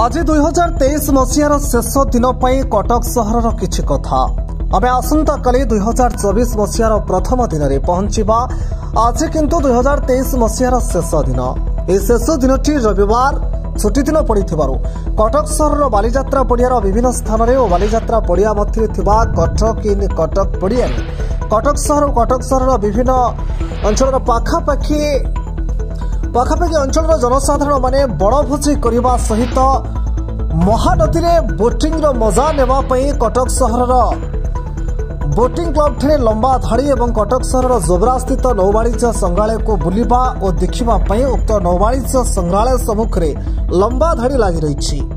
आज 2023 मसीहार शेष दिन पर कटक सहर किछि कथा आमे आसंता काली 2024 मसीहार प्रथम दिन में पहुंचवा। आज किंतु 2023 मसीहार शेष दिन। ए शेष दिनटी रविवार छुट्टी दिन पड़िथिबारु कटक सहर बालीजात्रा पड़ियार विभिन्न स्थान में बालीजात्रा पड़िया मध्य कटक इन कटक पड़िया कटक सहर विभिन्न अंचल पाखापाखि अंचल जनसाधारण माने बड़ भोजी करने सहित महानदी में बोटिंग मजा नेबाई कटक सहर बोटिंग क्लब ठाणे लंबा धाड़ी और कटक सहर जोब्रा स्थित नौवाणिज्य संग्रहालय को बुलिबा और देखिबा पई उक्त नौवाणिज्य संग्रहालय सम्मुख में लंबा धाड़ी लगी रही।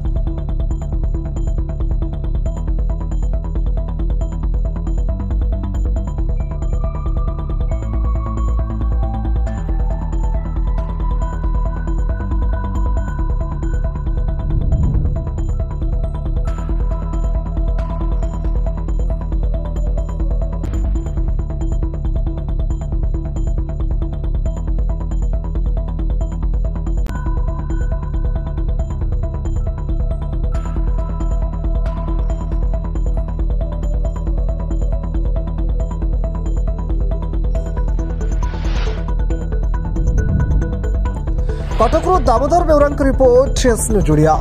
कटकरू दामोदर बेउरांक रिपोर्ट एस न्यूज ओडिया।